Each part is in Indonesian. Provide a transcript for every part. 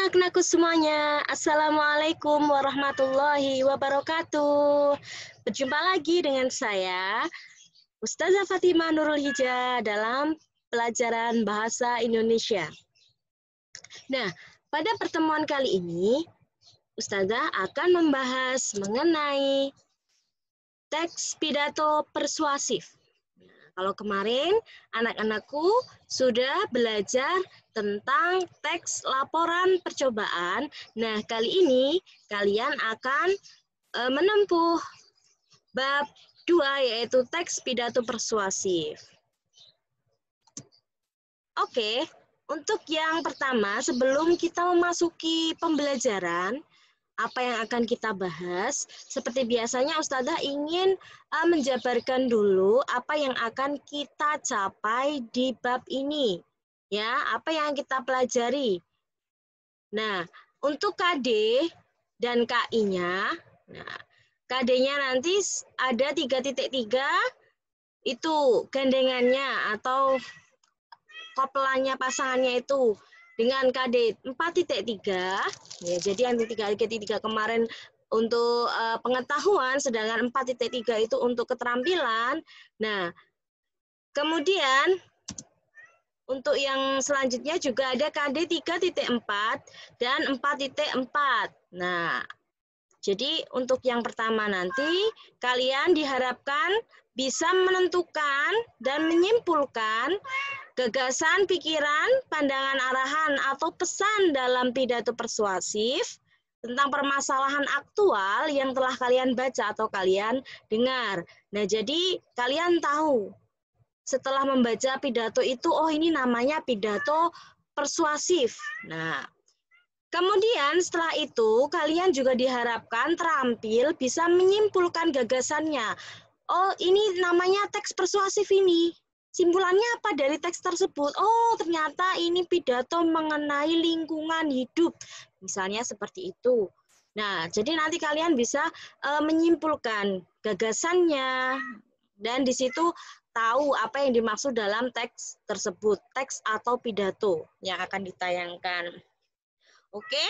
anak-anakku semuanya, Assalamualaikum warahmatullahi wabarakatuh. Berjumpa lagi dengan saya, Ustazah Fatimah Nurul Hija dalam pelajaran Bahasa Indonesia. Nah, pada pertemuan kali ini, Ustazah akan membahas mengenai teks pidato persuasif. Kalau kemarin anak-anakku sudah belajar tentang teks laporan percobaan. Nah, kali ini kalian akan menempuh bab 2 yaitu teks pidato persuasif. Oke, untuk yang pertama sebelum kita memasuki pembelajaran, apa yang akan kita bahas? Seperti biasanya Ustazah ingin menjabarkan dulu apa yang akan kita capai di bab ini. Ya, apa yang kita pelajari. Nah, untuk KD dan KI-nya, nah, KD-nya nanti ada 3.3 itu gandengannya atau kopelannya pasangannya itu dengan KD 4.3, ya, jadi yang 3.3 kemarin untuk pengetahuan, sedangkan 4.3 itu untuk keterampilan. Nah, kemudian untuk yang selanjutnya juga ada KD 3.4 dan 4.4. Nah, jadi untuk yang pertama nanti kalian diharapkan bisa menentukan dan menyimpulkan gagasan, pikiran, pandangan, arahan, atau pesan dalam pidato persuasif tentang permasalahan aktual yang telah kalian baca atau kalian dengar. Nah, jadi kalian tahu setelah membaca pidato itu, oh ini namanya pidato persuasif. Nah, kemudian setelah itu kalian juga diharapkan terampil bisa menyimpulkan gagasannya. Oh, ini namanya teks persuasif ini. Simpulannya apa dari teks tersebut? Oh, ternyata ini pidato mengenai lingkungan hidup. Misalnya seperti itu. Nah, jadi nanti kalian bisa menyimpulkan gagasannya dan di situ tahu apa yang dimaksud dalam teks tersebut, teks atau pidato yang akan ditayangkan. Oke?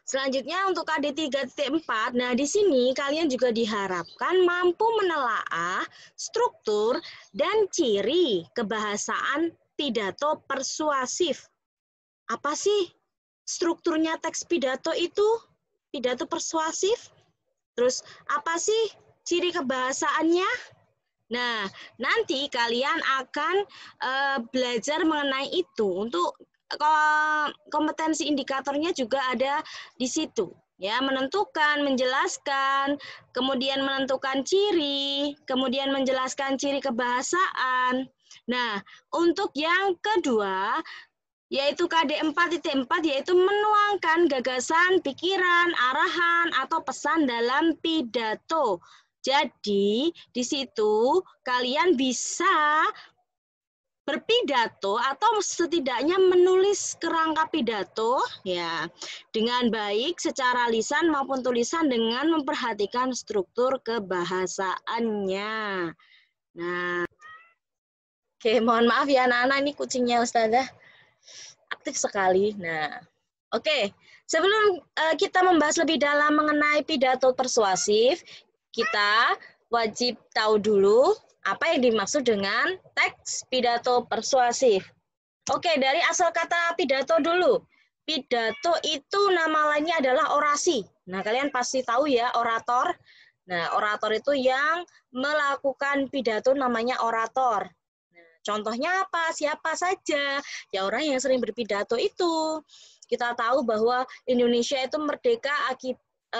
Selanjutnya untuk KD 3.4, nah di sini kalian juga diharapkan mampu menelaah struktur dan ciri kebahasaan pidato persuasif. Apa sih strukturnya teks pidato itu? Pidato persuasif? Terus apa sih ciri kebahasaannya? Nah, nanti kalian akan belajar mengenai itu. Untuk kompetensi indikatornya juga ada di situ. Ya, menentukan, menjelaskan, kemudian menentukan ciri, kemudian menjelaskan ciri kebahasaan. Nah, untuk yang kedua, yaitu KD 4.4, yaitu menuangkan gagasan, pikiran, arahan, atau pesan dalam pidato. Jadi, di situ kalian bisa berpidato atau setidaknya menulis kerangka pidato ya dengan baik secara lisan maupun tulisan dengan memperhatikan struktur kebahasaannya. Nah, oke, mohon maaf ya anak-anak, ini kucingnya Ustazah aktif sekali. Nah, oke, sebelum kita membahas lebih dalam mengenai pidato persuasif, kita wajib tahu dulu apa yang dimaksud dengan teks pidato persuasif. Oke, dari asal kata pidato dulu. Pidato itu nama lainnya adalah orasi. Nah, kalian pasti tahu ya, orator. Nah, orator itu yang melakukan pidato namanya orator. Nah, contohnya apa? Siapa saja? Ya, orang yang sering berpidato itu. Kita tahu bahwa Indonesia itu merdeka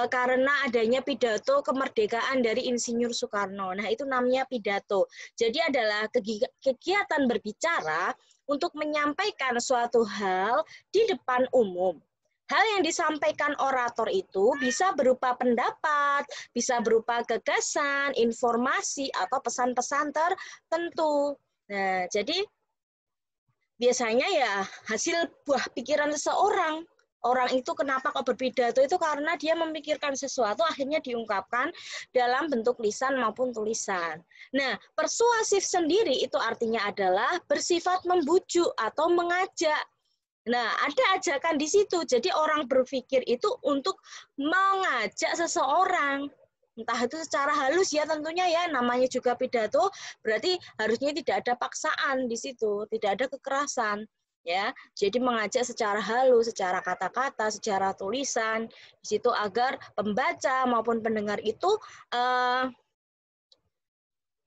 karena adanya pidato kemerdekaan dari Insinyur Soekarno. Nah, itu namanya pidato. Jadi adalah kegiatan berbicara untuk menyampaikan suatu hal di depan umum. Hal yang disampaikan orator itu bisa berupa pendapat, bisa berupa gagasan, informasi, atau pesan-pesan tertentu. Nah, jadi biasanya ya hasil buah pikiran seseorang. Orang itu kenapa kok berpidato itu karena dia memikirkan sesuatu akhirnya diungkapkan dalam bentuk lisan maupun tulisan. Nah, persuasif sendiri itu artinya adalah bersifat membujuk atau mengajak. Nah, ada ajakan di situ. Jadi orang berpikir itu untuk mengajak seseorang. Entah itu secara halus ya tentunya ya, namanya juga pidato, berarti harusnya tidak ada paksaan di situ, tidak ada kekerasan. Ya, jadi mengajak secara halus, secara kata-kata, secara tulisan, di situ agar pembaca maupun pendengar itu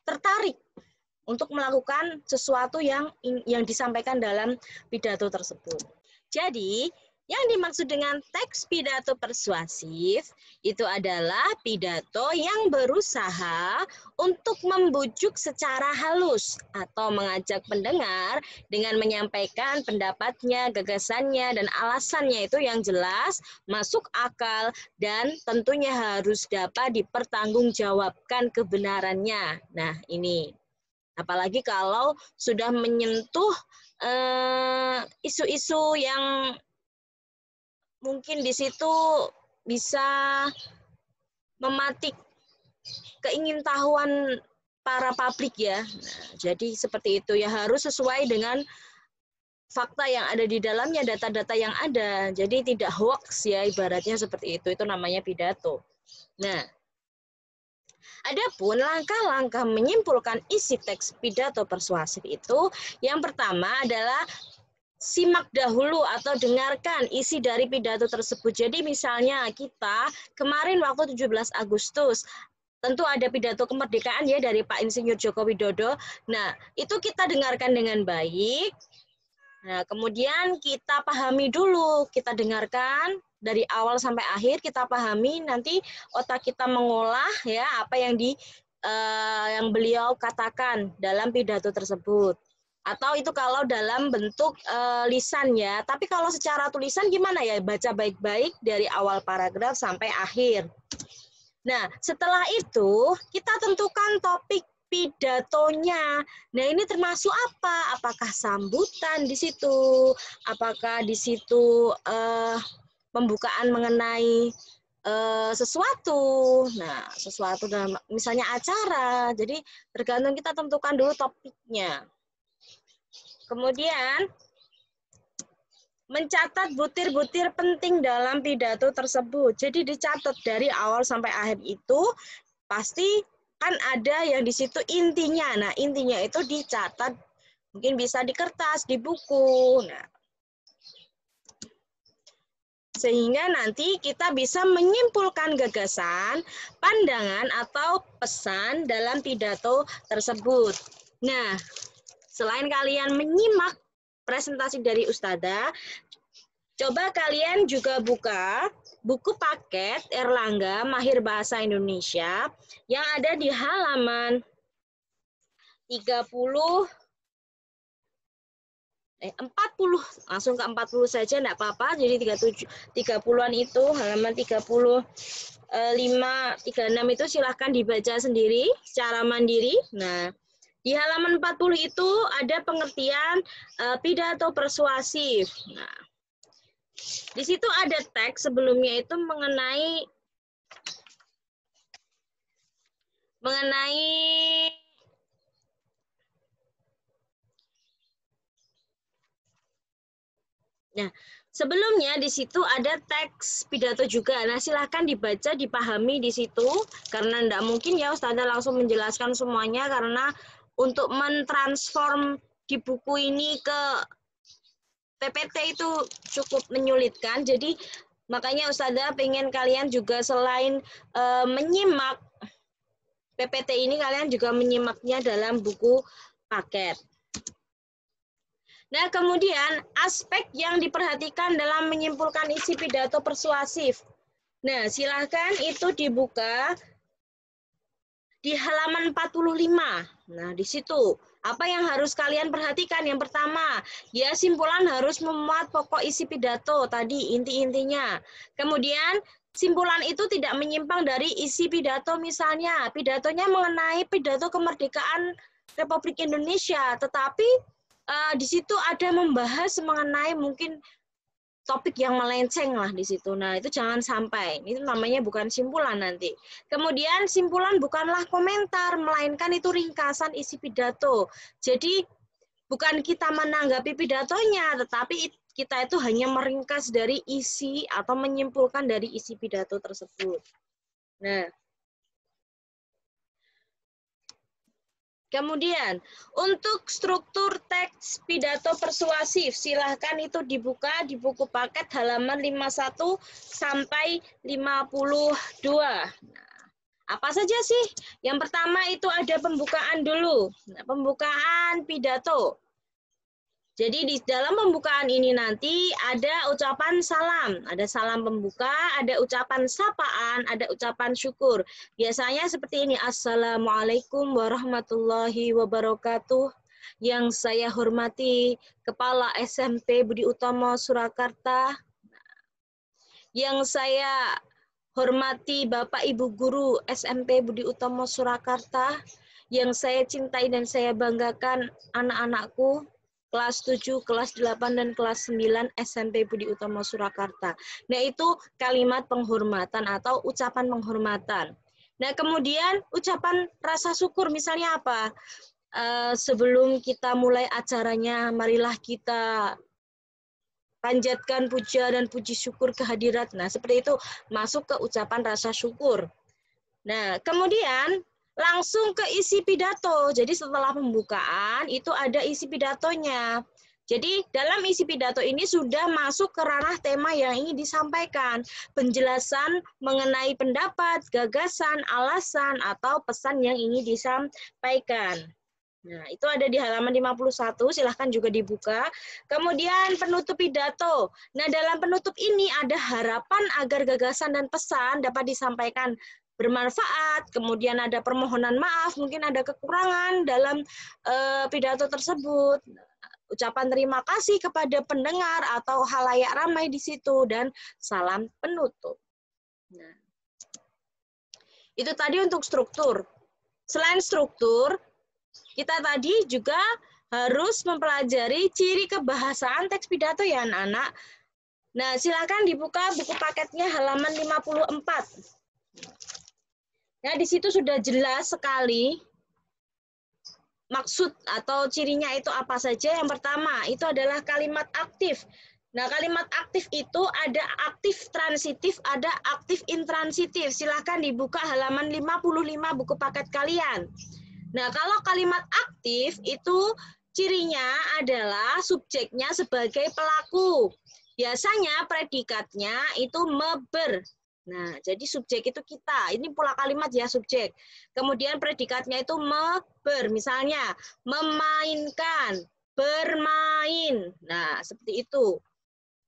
tertarik untuk melakukan sesuatu yang disampaikan dalam pidato tersebut. Jadi, yang dimaksud dengan teks pidato persuasif itu adalah pidato yang berusaha untuk membujuk secara halus atau mengajak pendengar dengan menyampaikan pendapatnya, gagasannya, dan alasannya itu yang jelas, masuk akal, dan tentunya harus dapat dipertanggungjawabkan kebenarannya. Nah, ini. Apalagi kalau sudah menyentuh isu-isu yang mungkin di situ bisa mematik keingintahuan para publik ya. Nah, jadi seperti itu ya, harus sesuai dengan fakta yang ada di dalamnya, data-data yang ada. Jadi tidak hoax ya, ibaratnya seperti itu. Itu namanya pidato. Nah, adapun langkah-langkah menyimpulkan isi teks pidato persuasif itu, yang pertama adalah simak dahulu atau dengarkan isi dari pidato tersebut. Jadi misalnya kita kemarin waktu 17 Agustus, tentu ada pidato kemerdekaan ya dari Pak Insinyur Joko Widodo. Nah, itu kita dengarkan dengan baik. Nah, kemudian kita pahami dulu, kita dengarkan dari awal sampai akhir, kita pahami, nanti otak kita mengolah ya apa yang yang beliau katakan dalam pidato tersebut. Atau itu kalau dalam bentuk lisan ya. Tapi kalau secara tulisan gimana ya? Baca baik-baik dari awal paragraf sampai akhir. Nah, setelah itu kita tentukan topik pidatonya. Nah, ini termasuk apa? Apakah sambutan di situ? Apakah di situ pembukaan mengenai sesuatu? Nah, sesuatu dalam misalnya acara. Jadi tergantung kita tentukan dulu topiknya. Kemudian mencatat butir-butir penting dalam pidato tersebut. Jadi dicatat dari awal sampai akhir itu pasti kan ada yang di situ intinya. Nah, intinya itu dicatat, mungkin bisa di kertas, di buku. Nah, sehingga nanti kita bisa menyimpulkan gagasan, pandangan, atau pesan dalam pidato tersebut. Nah, selain kalian menyimak presentasi dari Ustadzah, coba kalian juga buka buku paket Erlangga Mahir Bahasa Indonesia yang ada di halaman 40, 40, langsung ke 40 saja enggak apa-apa. Jadi 30-an itu halaman 35, 36 itu silahkan dibaca sendiri secara mandiri. Nah, di halaman 40 itu ada pengertian pidato persuasif. Nah, di situ ada teks sebelumnya itu mengenai Nah, sebelumnya di situ ada teks pidato juga. Nah, silahkan dibaca, dipahami di situ. Karena tidak mungkin ya Ustazah langsung menjelaskan semuanya. Karena untuk mentransform di buku ini ke PPT itu cukup menyulitkan. Jadi, makanya Ustazah pengen kalian juga selain menyimak PPT ini, kalian juga menyimaknya dalam buku paket. Nah, kemudian aspek yang diperhatikan dalam menyimpulkan isi pidato persuasif. Nah, silahkan itu dibuka di halaman 45. Nah, di situ apa yang harus kalian perhatikan? Yang pertama, ya simpulan harus memuat pokok isi pidato tadi, inti-intinya. Kemudian simpulan itu tidak menyimpang dari isi pidato, misalnya pidatonya mengenai pidato kemerdekaan Republik Indonesia, tetapi di situ ada membahas mengenai mungkin topik yang melenceng lah di situ. Nah, itu jangan sampai. Itu namanya bukan simpulan nanti. Kemudian simpulan bukanlah komentar, melainkan itu ringkasan isi pidato. Jadi bukan kita menanggapi pidatonya, tetapi kita itu hanya meringkas dari isi atau menyimpulkan dari isi pidato tersebut. Nah, kemudian, untuk struktur teks pidato persuasif, silahkan itu dibuka di buku paket halaman 51 sampai 52. Nah, apa saja sih? Yang pertama itu ada pembukaan dulu. Nah, pembukaan pidato. Jadi di dalam pembukaan ini nanti ada ucapan salam, ada salam pembuka, ada ucapan sapaan, ada ucapan syukur. Biasanya seperti ini, Assalamualaikum warahmatullahi wabarakatuh. Yang saya hormati Kepala SMP Budi Utomo Surakarta. Yang saya hormati Bapak Ibu Guru SMP Budi Utomo Surakarta. Yang saya cintai dan saya banggakan anak-anakku. Kelas 7, kelas 8, dan kelas 9 SMP Budi Utomo Surakarta. Nah, itu kalimat penghormatan atau ucapan penghormatan. Nah, kemudian ucapan rasa syukur misalnya apa? Sebelum kita mulai acaranya, marilah kita panjatkan puja dan puji syukur kehadirat. Nah, seperti itu masuk ke ucapan rasa syukur. Nah, kemudian langsung ke isi pidato. Jadi setelah pembukaan itu ada isi pidatonya. Jadi dalam isi pidato ini sudah masuk ke ranah tema yang ingin disampaikan. Penjelasan mengenai pendapat, gagasan, alasan, atau pesan yang ingin disampaikan. Nah, itu ada di halaman 51, silahkan juga dibuka. Kemudian penutup pidato. Nah, dalam penutup ini ada harapan agar gagasan dan pesan dapat disampaikan bermanfaat, kemudian ada permohonan maaf, mungkin ada kekurangan dalam pidato tersebut, ucapan terima kasih kepada pendengar atau halayak ramai di situ, dan salam penutup. Nah, itu tadi untuk struktur. Selain struktur, kita tadi juga harus mempelajari ciri kebahasaan teks pidato ya anak-anak. Nah, silakan dibuka buku paketnya halaman 54. Nah, di situ sudah jelas sekali maksud atau cirinya itu apa saja. Yang pertama, itu adalah kalimat aktif. Nah, kalimat aktif itu ada aktif transitif, ada aktif intransitif. Silahkan dibuka halaman 55 buku paket kalian. Nah, kalau kalimat aktif itu cirinya adalah subjeknya sebagai pelaku. Biasanya predikatnya itu meber. Nah, jadi subjek itu kita. Ini pola kalimat ya, subjek. Kemudian predikatnya itu meber. Misalnya, memainkan, bermain. Nah, seperti itu.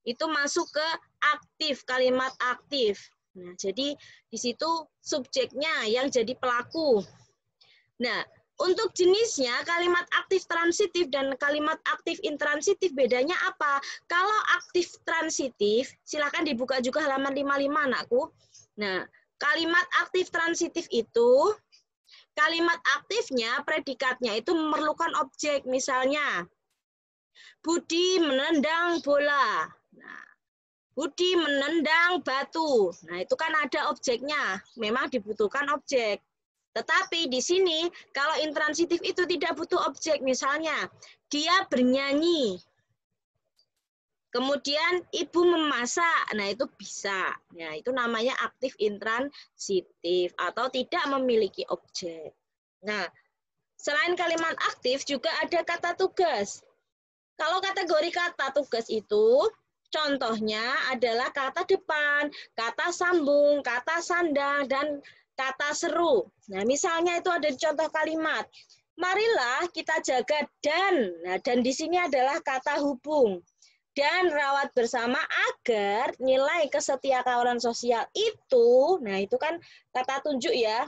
Itu masuk ke aktif, kalimat aktif. Nah, jadi di situ subjeknya yang jadi pelaku. Nah, untuk jenisnya kalimat aktif transitif dan kalimat aktif intransitif bedanya apa? Kalau aktif transitif, silakan dibuka juga halaman 55 anakku. Nah, kalimat aktif transitif itu kalimat aktifnya predikatnya itu memerlukan objek, misalnya Budi menendang bola. Nah, Budi menendang batu. Nah, itu kan ada objeknya. Memang dibutuhkan objek. Tetapi di sini kalau intransitif itu tidak butuh objek, misalnya dia bernyanyi, kemudian ibu memasak, nah itu bisa. Nah, itu namanya aktif intransitif atau tidak memiliki objek. Nah, selain kalimat aktif juga ada kata tugas. Kalau kategori kata tugas itu contohnya adalah kata depan, kata sambung, kata sandang, dan kata seru. Nah, misalnya itu ada di contoh kalimat. Marilah kita jaga dan. Nah, dan di sini adalah kata hubung. Dan rawat bersama agar nilai kesetiakawanan sosial itu, nah itu kan kata tunjuk ya.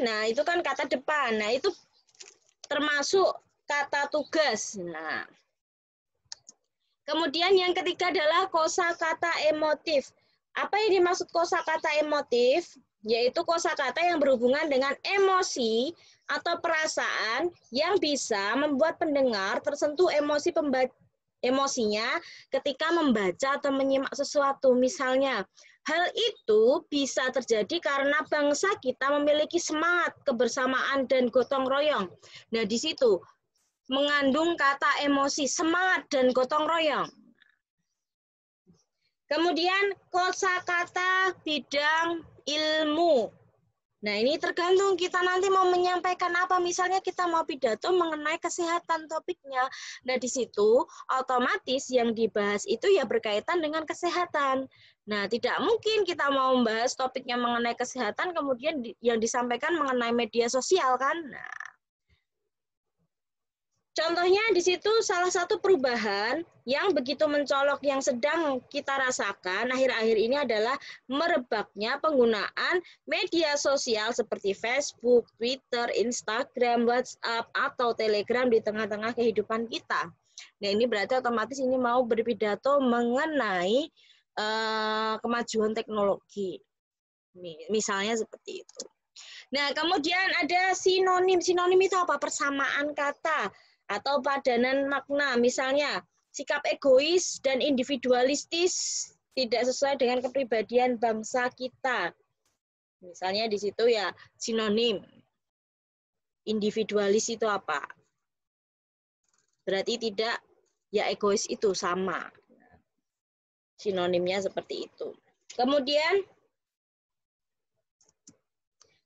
Nah itu kan kata depan. Nah, itu termasuk kata tugas. Nah, kemudian yang ketiga adalah kosakata emotif. Apa yang dimaksud kosakata emotif? Yaitu kosakata yang berhubungan dengan emosi atau perasaan yang bisa membuat pendengar tersentuh emosinya ketika membaca atau menyimak sesuatu. Misalnya, hal itu bisa terjadi karena bangsa kita memiliki semangat kebersamaan dan gotong royong. Nah, di situ mengandung kata emosi, semangat, dan gotong royong. Kemudian kosakata bidang ilmu. Nah, ini tergantung kita nanti mau menyampaikan apa. Misalnya kita mau pidato mengenai kesehatan topiknya. Nah, di situ otomatis yang dibahas itu ya berkaitan dengan kesehatan. Nah, tidak mungkin kita mau membahas topiknya mengenai kesehatan, kemudian yang disampaikan mengenai media sosial, kan? Nah, contohnya di situ salah satu perubahan yang begitu mencolok yang sedang kita rasakan akhir-akhir ini adalah merebaknya penggunaan media sosial seperti Facebook, Twitter, Instagram, WhatsApp, atau Telegram di tengah-tengah kehidupan kita. Nah, ini berarti otomatis ini mau berpidato mengenai kemajuan teknologi. Misalnya seperti itu. Nah, kemudian ada sinonim. Sinonim itu apa? Persamaan kata atau padanan makna. Misalnya, sikap egois dan individualistis tidak sesuai dengan kepribadian bangsa kita. Misalnya di situ ya sinonim. Individualis itu apa? Berarti tidak, ya egois itu sama. Sinonimnya seperti itu. Kemudian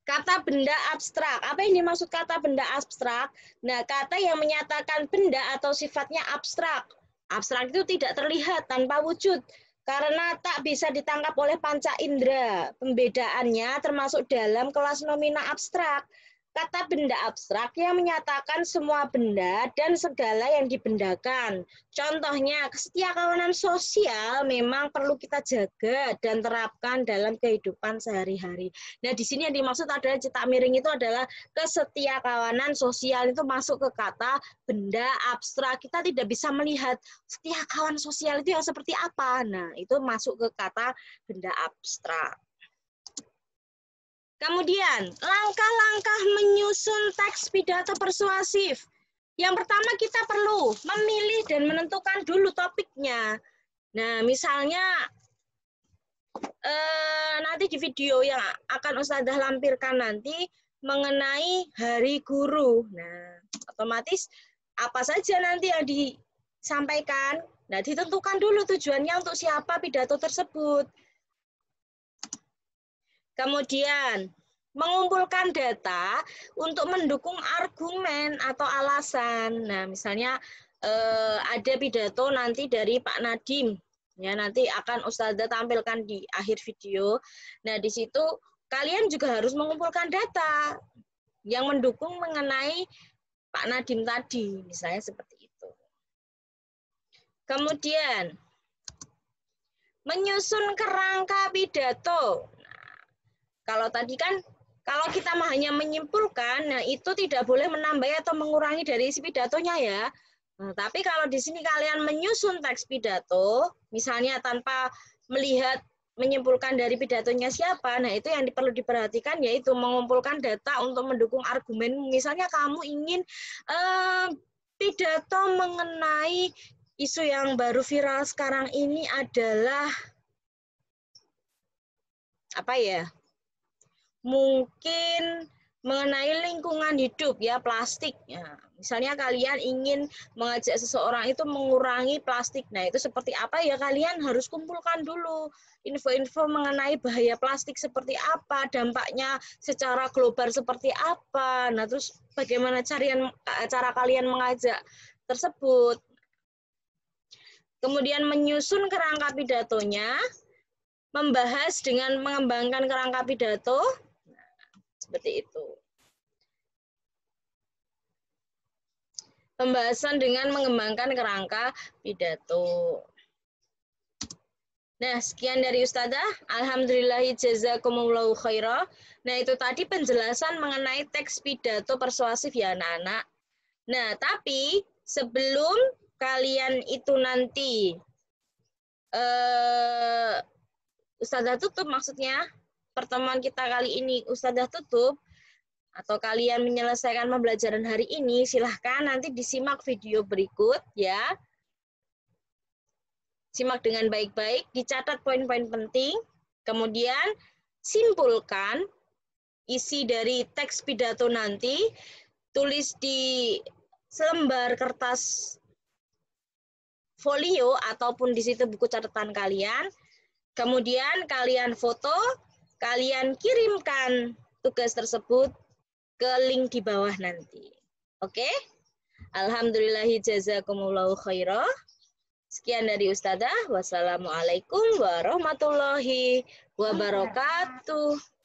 kata benda abstrak. Apa yang dimaksud kata benda abstrak? Nah, kata yang menyatakan benda atau sifatnya abstrak. Abstrak itu tidak terlihat, tanpa wujud, karena tak bisa ditangkap oleh panca indera. Pembedaannya termasuk dalam kelas nomina abstrak. Kata benda abstrak yang menyatakan semua benda dan segala yang dibendakan. Contohnya, kesetiakawanan sosial memang perlu kita jaga dan terapkan dalam kehidupan sehari-hari. Nah, di sini yang dimaksud adalah cetak miring itu adalah kesetiakawanan sosial, itu masuk ke kata benda abstrak. Kita tidak bisa melihat setiakawan sosial itu yang seperti apa. Nah, itu masuk ke kata benda abstrak. Kemudian, langkah-langkah menyusun teks pidato persuasif. Yang pertama kita perlu memilih dan menentukan dulu topiknya. Nah, misalnya nanti di video yang akan Ustazah lampirkan nanti mengenai Hari Guru. Nah, otomatis apa saja nanti yang disampaikan. Nah, ditentukan dulu tujuannya untuk siapa pidato tersebut. Kemudian, mengumpulkan data untuk mendukung argumen atau alasan. Nah, misalnya ada pidato nanti dari Pak Nadiem. Ya, nanti akan Ustazah tampilkan di akhir video. Nah, di situ kalian juga harus mengumpulkan data yang mendukung mengenai Pak Nadiem tadi. Misalnya seperti itu. Kemudian, menyusun kerangka pidato. Kalau tadi kan, kalau kita hanya menyimpulkan, nah itu tidak boleh menambah atau mengurangi dari isi pidatonya ya. Nah, tapi kalau di sini kalian menyusun teks pidato, misalnya tanpa melihat menyimpulkan dari pidatonya siapa, nah itu yang perlu diperhatikan yaitu mengumpulkan data untuk mendukung argumen. Misalnya kamu ingin pidato mengenai isu yang baru viral sekarang ini adalah apa ya? Mungkin mengenai lingkungan hidup ya, plastik. Ya, misalnya kalian ingin mengajak seseorang itu mengurangi plastik. Nah, itu seperti apa ya, kalian harus kumpulkan dulu info-info mengenai bahaya plastik seperti apa, dampaknya secara global seperti apa. Nah, terus bagaimana cara kalian mengajak tersebut. Kemudian menyusun kerangka pidatonya, membahas dengan mengembangkan kerangka pidato. Seperti itu. Pembahasan dengan mengembangkan kerangka pidato. Nah, sekian dari Ustazah. Alhamdulillahi jazakumullahu khairah. Nah, itu tadi penjelasan mengenai teks pidato persuasif ya anak-anak. Nah, tapi sebelum kalian itu nanti Ustazah tutup, maksudnya pertemuan kita kali ini Ustazah tutup, atau kalian menyelesaikan pembelajaran hari ini, silahkan nanti disimak video berikut ya. Simak dengan baik-baik, dicatat poin-poin penting, kemudian simpulkan isi dari teks pidato nanti, tulis di selembar kertas folio ataupun di situ buku catatan kalian. Kemudian kalian foto, kalian kirimkan tugas tersebut ke link di bawah nanti. Oke? Alhamdulillahi jazakumullahu khairah. Sekian dari Ustazah. Wassalamualaikum warahmatullahi wabarakatuh.